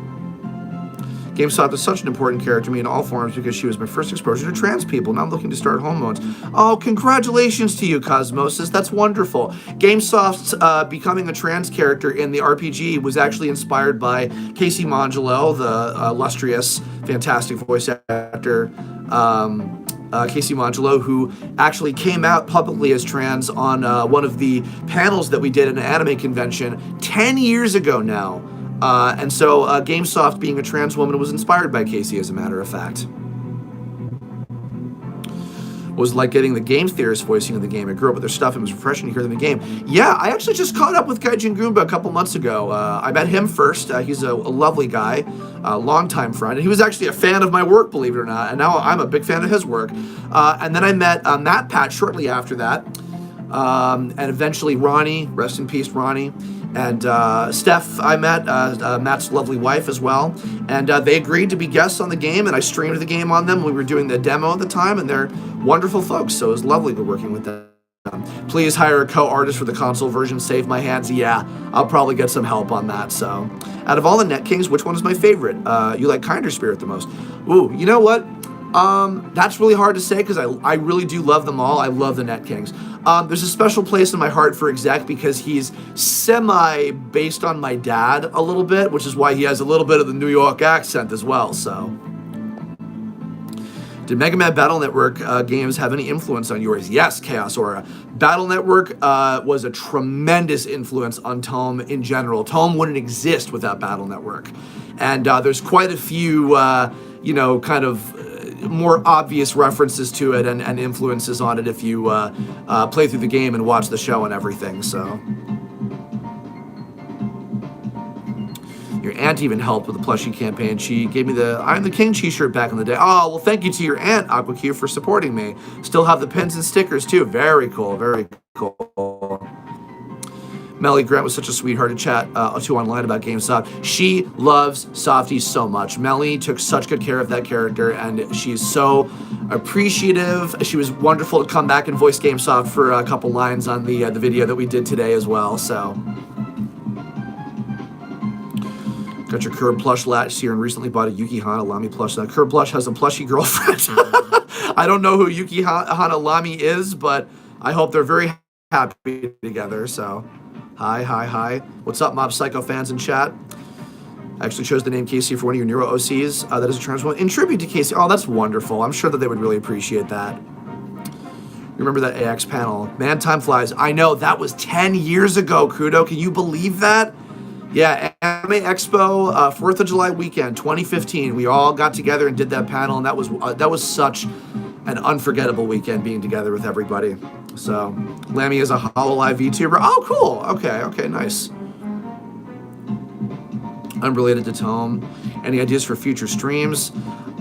GameStop is such an important character to me in all forms because she was my first exposure to trans people. Now I'm looking to start home modes. Oh, congratulations to you, Cosmosis. That's wonderful. GameSoft's becoming a trans character in the RPG was actually inspired by Casey Mongelo, the illustrious, fantastic voice actor. Casey Mongelo, who actually came out publicly as trans on one of the panels that we did at an anime convention 10 years ago now. And so GameSoft, being a trans woman, was inspired by Casey, as a matter of fact. Was like getting the game theorist voicing of the game. I grew up with their stuff and it was refreshing to hear them in the game. Yeah, I actually just caught up with Gaijin Goomba a couple months ago. I met him first. He's a lovely guy, a longtime friend. And he was actually a fan of my work, believe it or not. And now I'm a big fan of his work. And then I met Matt Pat shortly after that. And eventually Ronnie, rest in peace, Ronnie. And Steph, I met, Matt's lovely wife as well. And they agreed to be guests on the game, and I streamed the game on them. We were doing the demo at the time, and they're wonderful folks, so it was lovely working with them. Please hire a co-artist for the console version, save my hands. Yeah, I'll probably get some help on that. So, out of all the Net Kings, which one is my favorite? You like Kinder Spirit the most. Ooh, you know what? That's really hard to say because I really do love them all. I love the Net Kings. There's a special place in my heart for Exec because he's semi-based on my dad a little bit, which is why he has a little bit of the New York accent as well, so. Did Mega Man Battle Network games have any influence on yours? Yes, Chaos Aura. Battle Network was a tremendous influence on Tome in general. Tome wouldn't exist without Battle Network. And there's quite a few, kind of more obvious references to it and influences on it if you play through the game and watch the show and everything, so. Your aunt even helped with the plushie campaign. She gave me the I'm the King t-shirt back in the day. Oh, well, thank you to your aunt, AquaQ, for supporting me. Still have the pins and stickers, too. Very cool, very cool. Melly Grant was such a sweetheart to chat to online about GameStop. She loves Softies so much. Melly took such good care of that character, and she's so appreciative. She was wonderful to come back and voice GameStop for a couple lines on the video that we did today as well, so. Got your Curb plush last year and recently bought a Yuki Hanalami plush. Now, Curb plush has a plushy girlfriend. I don't know who Yuki Hanalami is, but I hope they're very happy together. So, hi. What's up, Mob Psycho fans in chat? I actually chose the name Casey for one of your Neuro OCs. That is a transform in tribute to Casey. Oh, that's wonderful. I'm sure that they would really appreciate that. Remember that AX panel? Man, time flies. I know, that was 10 years ago, Kudo. Can you believe that? Yeah, Anime Expo, 4th of July weekend, 2015. We all got together and did that panel, and that was such an unforgettable weekend being together with everybody. So, Lammy is a HoloLive VTuber. Oh, cool. Okay, nice. Unrelated to Tome. Any ideas for future streams?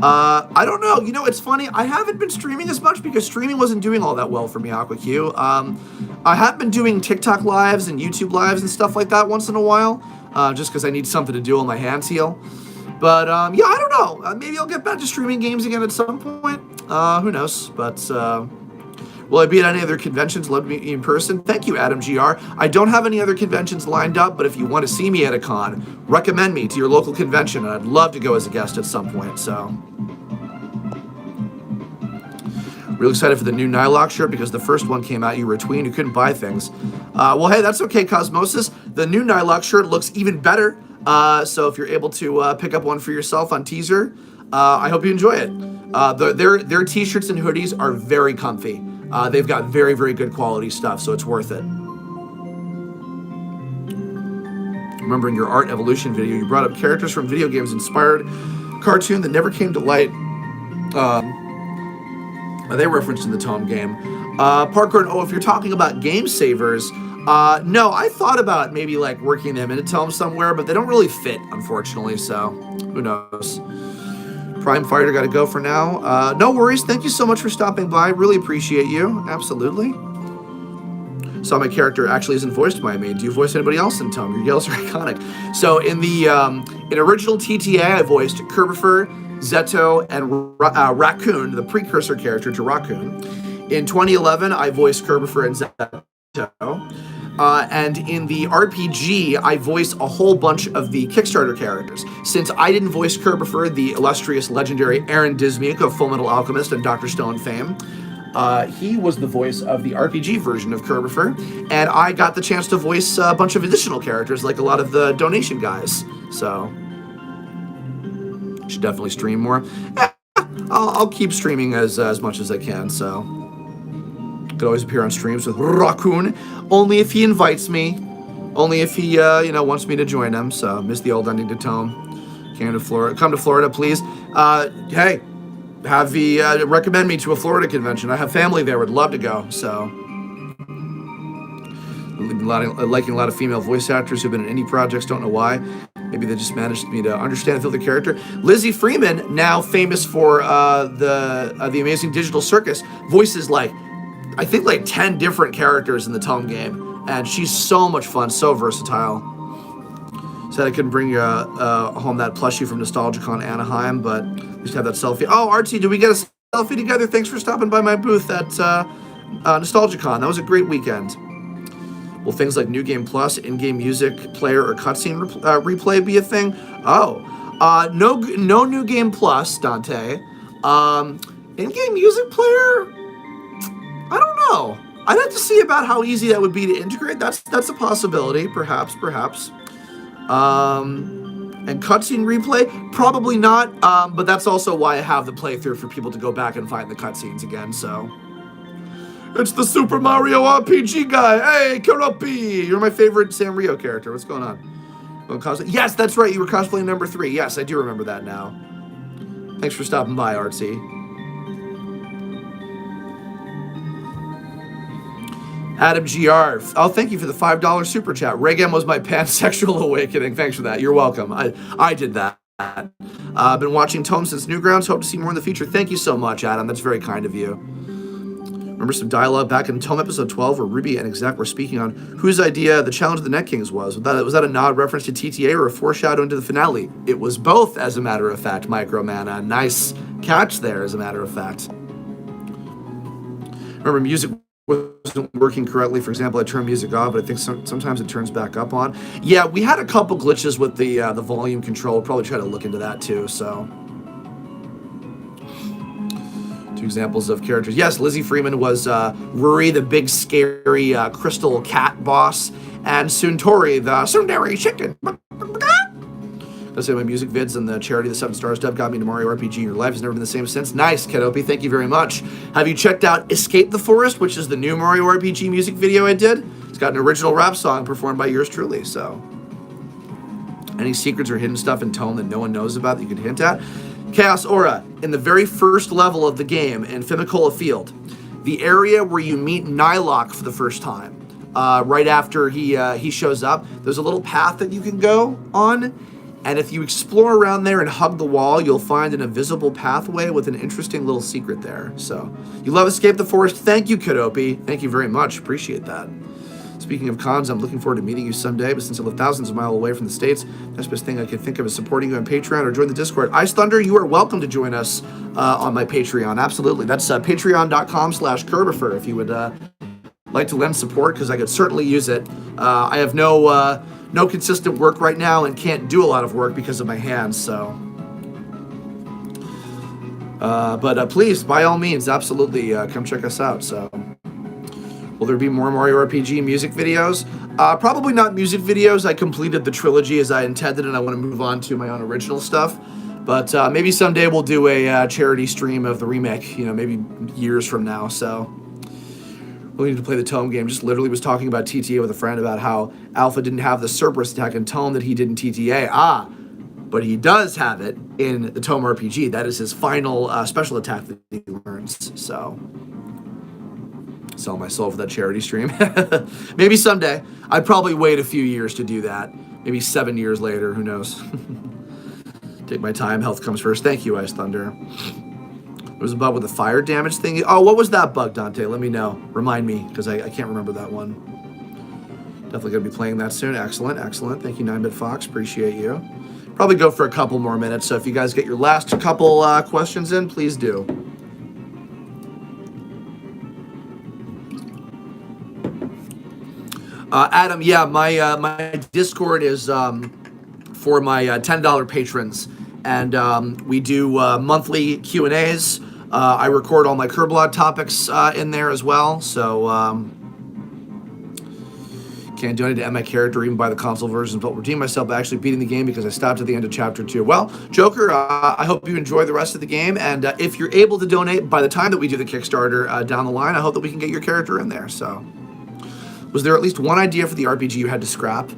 I don't know. You know, it's funny. I haven't been streaming as much because streaming wasn't doing all that well for me, AquaQ. I have been doing TikTok lives and YouTube lives and stuff like that once in a while, just because I need something to do while my hands heal. But, yeah, I don't know. Maybe I'll get back to streaming games again at some point. Who knows? But, will I be at any other conventions? Love to meet you in person. Thank you, Adam GR. I don't have any other conventions lined up, but if you want to see me at a con, recommend me to your local convention, and I'd love to go as a guest at some point, so. Real excited for the new Nylock shirt because the first one came out. You were a tween. You couldn't buy things. Well, hey, that's okay, Cosmosis. The new Nylock shirt looks even better. So if you're able to pick up one for yourself on teaser, I hope you enjoy it. Their t-shirts and hoodies are very comfy. They've got very, very good quality stuff, so it's worth it. Remembering your art evolution video, you brought up characters from video games inspired cartoon that never came to light. They referenced in the Tome game. Parkour, if you're talking about game savers, no, I thought about maybe like working them into Tome somewhere, but they don't really fit, unfortunately, so who knows. Prime Fighter got to go for now. No worries. Thank you so much for stopping by. Really appreciate you. Absolutely. Saw my character actually isn't voiced by me. Do you voice anybody else in Tome? Your yells are iconic. So in the in original TTA, I voiced Kirbopher, Zeto, and Raccoon, the precursor character to Raccoon. In 2011, I voiced Kirbopher and Zeto. And in the RPG, I voice a whole bunch of the Kickstarter characters. Since I didn't voice Kirbopher, the illustrious, legendary Aaron Dismuke of Full Metal Alchemist and Dr. Stone fame, he was the voice of the RPG version of Kirbopher, and I got the chance to voice a bunch of additional characters, like a lot of the donation guys. So, should definitely stream more. I'll keep streaming as much as I can, so. Could always appear on streams with Raccoon, only if he invites me, only if he, wants me to join him. So, miss the old ending to Tome. Come to Florida, please. Hey, recommend me to a Florida convention. I have family there, would love to go. So, liking a lot of female voice actors who've been in indie projects. Don't know why. Maybe they just managed me to understand and feel the character. Lizzie Freeman, now famous for the Amazing Digital Circus, voices I think 10 different characters in the Tome game, and she's so much fun, so versatile. Said I couldn't bring you home that plushie from Nostalgicon Anaheim, but at least have that selfie. Oh, Archie, did we get a selfie together? Thanks for stopping by my booth at Nostalgicon. That was a great weekend. Will things like New Game Plus, in-game music, player, or cutscene replay be a thing? Oh, no New Game Plus, Dante. In-game music player? I don't know. I'd have to see about how easy that would be to integrate. That's a possibility, perhaps. And cutscene replay, probably not. But that's also why I have the playthrough for people to go back and find the cutscenes again. So it's the Super Mario RPG guy. Hey, Kuropi, you're my favorite Sanrio character. What's going on? Yes, that's right. You were cosplaying number 3. Yes, I do remember that now. Thanks for stopping by, Artsy. Adam GR. Oh, thank you for the $5 super chat. Regem was my pansexual awakening. Thanks for that. You're welcome. I did that. I've been watching Tome since Newgrounds. Hope to see more in the future. Thank you so much, Adam. That's very kind of you. Remember some dialogue back in Tome episode 12 where Ruby and Exec were speaking on whose idea the Challenge of the Net Kings was. Was that a nod reference to TTA or a foreshadow into the finale? It was both, as a matter of fact, Micromana. Nice catch there, as a matter of fact. Remember, music wasn't working correctly. For example, I turned music off, but I think sometimes it turns back up on. Yeah, we had a couple glitches with the volume control. We'll probably try to look into that too. So, Two examples of characters. Yes, Lizzie Freeman was Ruri, the big scary crystal cat boss, and Suntory, the tsundere chicken. That's my music vids and the charity the 7 stars dub got me to Mario RPG. Your life has never been the same since. Nice, Kedopi. Thank you very much. Have you checked out Escape the Forest, which is the new Mario RPG music video I did? It's got an original rap song performed by yours truly, so. Any secrets or hidden stuff in Tome that no one knows about that you could hint at? Chaos Aura, in the very first level of the game in Fimicola Field, the area where you meet Nilok for the first time, right after he shows up, there's a little path that you can go on, and if you explore around there and hug the wall, you'll find an invisible pathway with an interesting little secret there. So, you love Escape the Forest. Thank you, Kidopi. Thank you very much. Appreciate that. Speaking of cons, I'm looking forward to meeting you someday, but since I live thousands of miles away from the States, the best thing I can think of is supporting you on Patreon or join the Discord. Ice Thunder, you are welcome to join us on my Patreon. Absolutely. That's patreon.com/Kirbopher if you would like to lend support, because I could certainly use it. I have no consistent work right now and can't do a lot of work because of my hands, so. But please, by all means, absolutely come check us out, so. Will there be more Mario RPG music videos? Probably not music videos. I completed the trilogy as I intended, and I want to move on to my own original stuff. But maybe someday we'll do a charity stream of the remake, maybe years from now, so. We need to play the Tome game. Just literally was talking about TTA with a friend about how Alpha didn't have the Cerberus attack in Tome that he did in TTA. But he does have it in the Tome RPG. That is his final special attack that he learns, so. Sell my soul for that charity stream. Maybe someday. I'd probably wait a few years to do that. Maybe 7 years later, who knows. Take my time, health comes first. Thank you, Ice Thunder. There was a bug with the fire damage thing. Oh, what was that bug, Dante? Let me know. Remind me, because I can't remember that one. Definitely going to be playing that soon. Excellent, excellent. Thank you, 9-Bit Fox. Appreciate you. Probably go for a couple more minutes, so if you guys get your last couple questions in, please do. Adam, yeah, my Discord is for my $10 patrons, and we do monthly Q&As. I record all my Kerblog topics in there as well, so can't donate to end my character or even buy the console versions, but redeem myself by actually beating the game because I stopped at the end of Chapter 2. Well, Joker, I hope you enjoy the rest of the game, and if you're able to donate by the time that we do the Kickstarter down the line, I hope that we can get your character in there, so. Was there at least one idea for the RPG you had to scrap?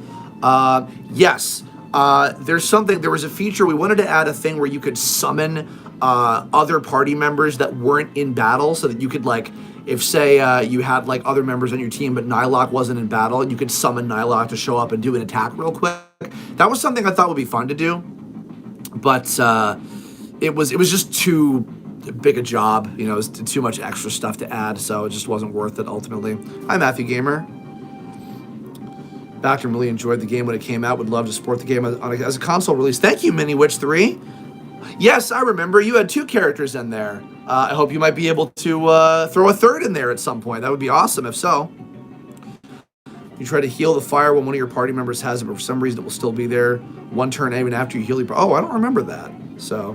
Yes. There was a feature, we wanted to add a thing where you could summon other party members that weren't in battle, so that you could, like, if, say, you had, like, other members on your team, but Nilok wasn't in battle, and you could summon Nilok to show up and do an attack real quick. That was something I thought would be fun to do, but it was just too big a job. It was too much extra stuff to add, so it just wasn't worth it ultimately. Hi, Matthew Gamer. Back and really enjoyed the game when it came out. Would love to support the game as a console release. Thank you, Mini Witch 3. Yes, I remember. You had 2 characters in there. I hope you might be able to throw a third in there at some point. That would be awesome if so. You try to heal the fire when one of your party members has it, but for some reason it will still be there. One turn even after you heal your... Oh, I don't remember that. So,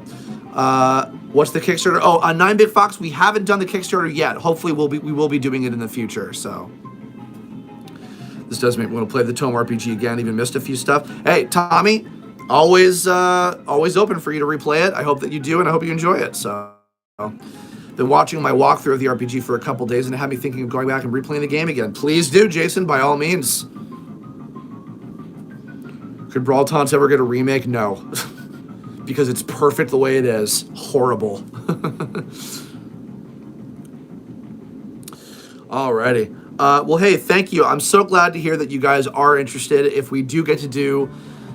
what's the Kickstarter? Oh, on 9-Bit Fox, we haven't done the Kickstarter yet. Hopefully we will be doing it in the future, so... This does make me want to play the Tome RPG again, even missed a few stuff. Hey, Tommy, always open for you to replay it. I hope that you do, and I hope you enjoy it. So, been watching my walkthrough of the RPG for a couple days, and it had me thinking of going back and replaying the game again. Please do, Jason, by all means. Could Brawl Taunts ever get a remake? No. Because it's perfect the way it is. Horrible. Alrighty. Well, hey, thank you. I'm so glad to hear that you guys are interested. If we do get to do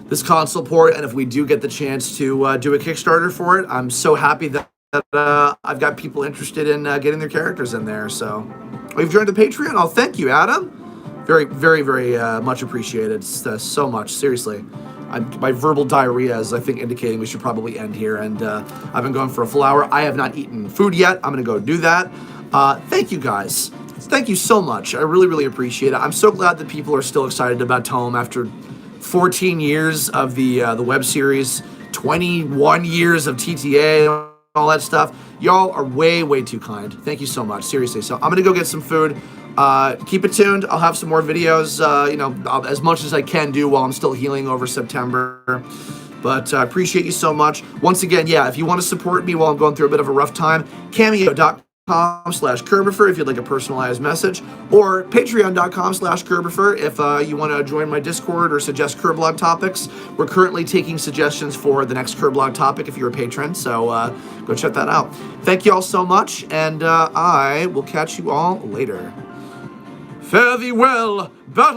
this console port, and if we do get the chance to do a Kickstarter for it, I'm so happy that I've got people interested in getting their characters in there. So, you've joined the Patreon? Oh, thank you, Adam. Very, very, very much appreciated. So much, seriously. My verbal diarrhea is, I think, indicating we should probably end here. And I've been going for a full hour. I have not eaten food yet. I'm going to go do that. Thank you, guys. Thank you so much. I really, really appreciate it. I'm so glad that people are still excited about Tome after 14 years of the web series, 21 years of TTA. all that stuff. Y'all are way, way too kind. Thank you so much. Seriously. So I'm going to go get some food. Keep it tuned. I'll have some more videos, as much as I can do while I'm still healing over September. But I appreciate you so much. Once again, yeah, if you want to support me while I'm going through a bit of a rough time, cameo.com/Kirbopher if you'd like a personalized message, or patreon.com/Kirbopher if you want to join my Discord or suggest Kerblog topics. We're currently taking suggestions for the next Kerblog topic if you're a patron, so go check that out. Thank you all so much, and I will catch you all later. Fare thee well, battle.